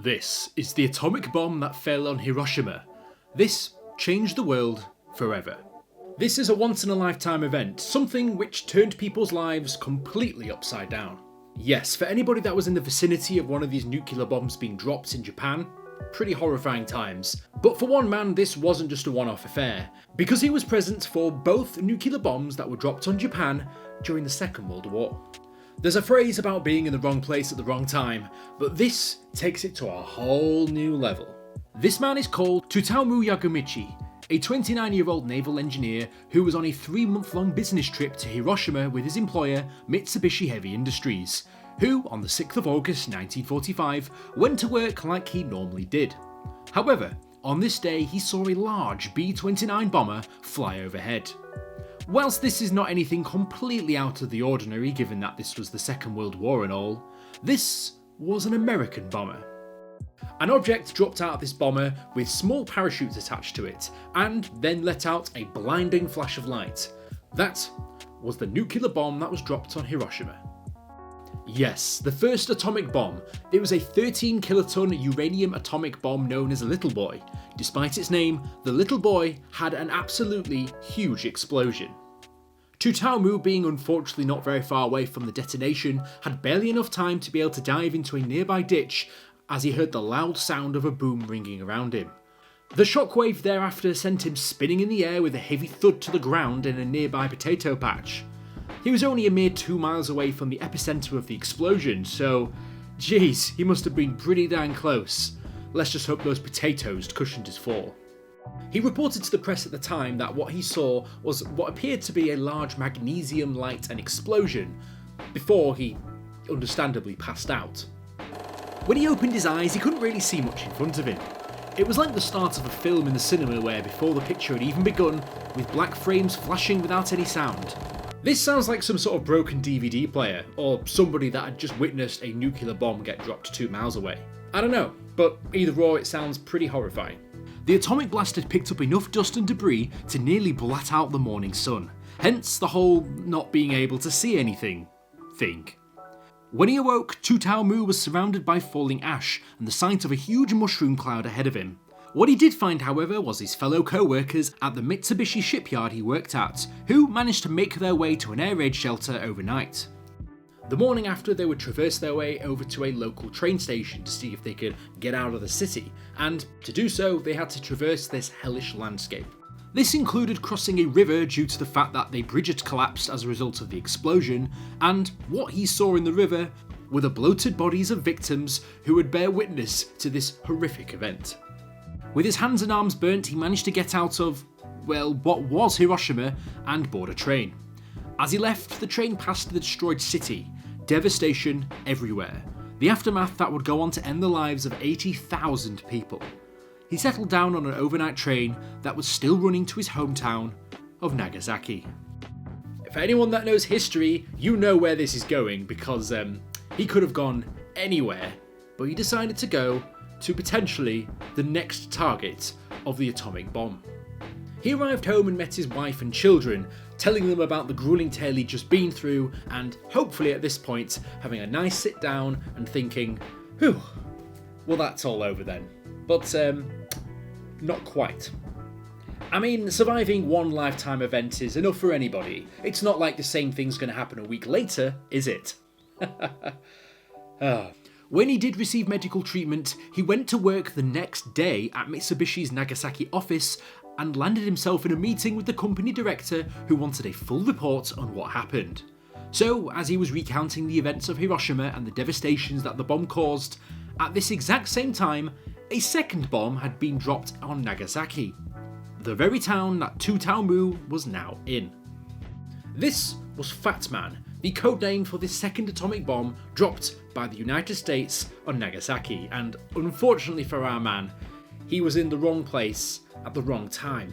This is the atomic bomb that fell on Hiroshima. This changed the world forever. This is a once-in-a-lifetime event, something which turned people's lives completely upside down. Yes, for anybody that was in the vicinity of one of these nuclear bombs being dropped in Japan, pretty horrifying times. But for one man, this wasn't just a one-off affair, because he was present for both nuclear bombs that were dropped on Japan during the Second World War. There's a phrase about being in the wrong place at the wrong time, but this takes it to a whole new level. This man is called Tsutomu Yagamichi, a 29-year-old naval engineer who was on a 3-month-long business trip to Hiroshima with his employer, Mitsubishi Heavy Industries, who, on the 6th of August 1945, went to work like he normally did. However, on this day he saw a large B-29 bomber fly overhead. Whilst this is not anything completely out of the ordinary given that this was the Second World War and all, this was an American bomber. An object dropped out of this bomber with small parachutes attached to it, and then let out a blinding flash of light. That was the nuclear bomb that was dropped on Hiroshima. Yes, the first atomic bomb. It was a 13 kiloton uranium atomic bomb known as a Little Boy. Despite its name, the Little Boy had an absolutely huge explosion. Tsutomu, being unfortunately not very far away from the detonation, had barely enough time to be able to dive into a nearby ditch as he heard the loud sound of a boom ringing around him. The shockwave thereafter sent him spinning in the air with a heavy thud to the ground in a nearby potato patch. He was only a mere 2 miles away from the epicenter of the explosion, so geez, he must have been pretty dang close. Let's just hope those potatoes cushioned his fall. He reported to the press at the time that what he saw was what appeared to be a large magnesium light and explosion, before he understandably passed out. When he opened his eyes, he couldn't really see much in front of him. It was like the start of a film in the cinema where before the picture had even begun, with black frames flashing without any sound. This sounds like some sort of broken DVD player, or somebody that had just witnessed a nuclear bomb get dropped 2 miles away. I don't know, but either or it sounds pretty horrifying. The atomic blast had picked up enough dust and debris to nearly blot out the morning sun, hence the whole not being able to see anything thing. When he awoke, Tsutomu was surrounded by falling ash and the sight of a huge mushroom cloud ahead of him. What he did find, however, was his fellow co-workers at the Mitsubishi shipyard he worked at, who managed to make their way to an air raid shelter overnight. The morning after, they would traverse their way over to a local train station to see if they could get out of the city, and to do so they had to traverse this hellish landscape. This included crossing a river due to the fact that a bridge had collapsed as a result of the explosion, and what he saw in the river were the bloated bodies of victims who would bear witness to this horrific event. With his hands and arms burnt, he managed to get out of, well, what was Hiroshima and board a train. As he left, the train passed the destroyed city, devastation everywhere, the aftermath that would go on to end the lives of 80,000 people. He settled down on an overnight train that was still running to his hometown of Nagasaki. For anyone that knows history, you know where this is going because he could have gone anywhere, but he decided to go to potentially the next target of the atomic bomb. He arrived home and met his wife and children, telling them about the grueling tale he'd just been through, and hopefully at this point having a nice sit down and thinking, whew, well that's all over then. But not quite. I mean, surviving one lifetime event is enough for anybody. It's not like the same thing's going to happen a week later, is it? When he did receive medical treatment, he went to work the next day at Mitsubishi's Nagasaki office and landed himself in a meeting with the company director who wanted a full report on what happened. So, as he was recounting the events of Hiroshima and the devastations that the bomb caused, at this exact same time, a second bomb had been dropped on Nagasaki, the very town that Tsutomu was now in. This was Fat Man, the codename for this second atomic bomb dropped by the United States on Nagasaki, and unfortunately for our man, he was in the wrong place at the wrong time.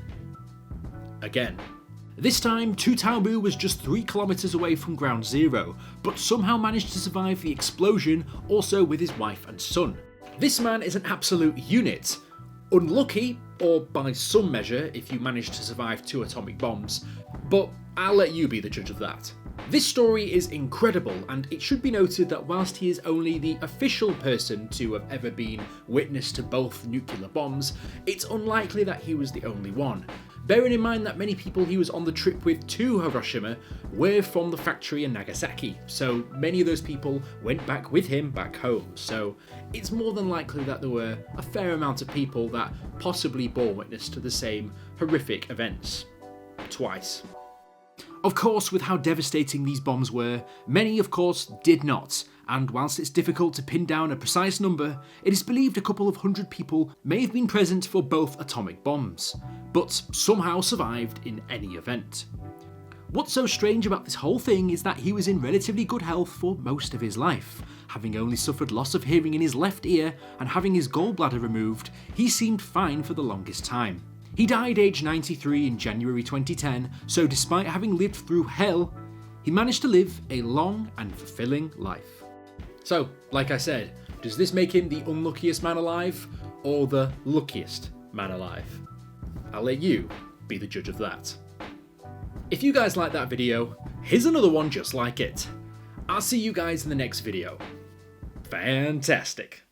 Again. This time, Tsutomu was just 3 kilometers away from ground zero, but somehow managed to survive the explosion, also with his wife and son. This man is an absolute unit. Unlucky, or by some measure, if you manage to survive 2 atomic bombs, but I'll let you be the judge of that. This story is incredible, and it should be noted that whilst he is only the official person to have ever been witness to both nuclear bombs, it's unlikely that he was the only one. Bearing in mind that many people he was on the trip with to Hiroshima were from the factory in Nagasaki, so many of those people went back with him back home, so it's more than likely that there were a fair amount of people that possibly bore witness to the same horrific events. Twice. Of course, with how devastating these bombs were, many of course did not, and whilst it's difficult to pin down a precise number, it is believed a couple of hundred people may have been present for both atomic bombs, but somehow survived in any event. What's so strange about this whole thing is that he was in relatively good health for most of his life. Having only suffered loss of hearing in his left ear and having his gallbladder removed, he seemed fine for the longest time. He died aged 93 in January 2010, so despite having lived through hell, he managed to live a long and fulfilling life. So, like I said, does this make him the unluckiest man alive, or the luckiest man alive? I'll let you be the judge of that. If you guys like that video, here's another one just like it. I'll see you guys in the next video. Fantastic.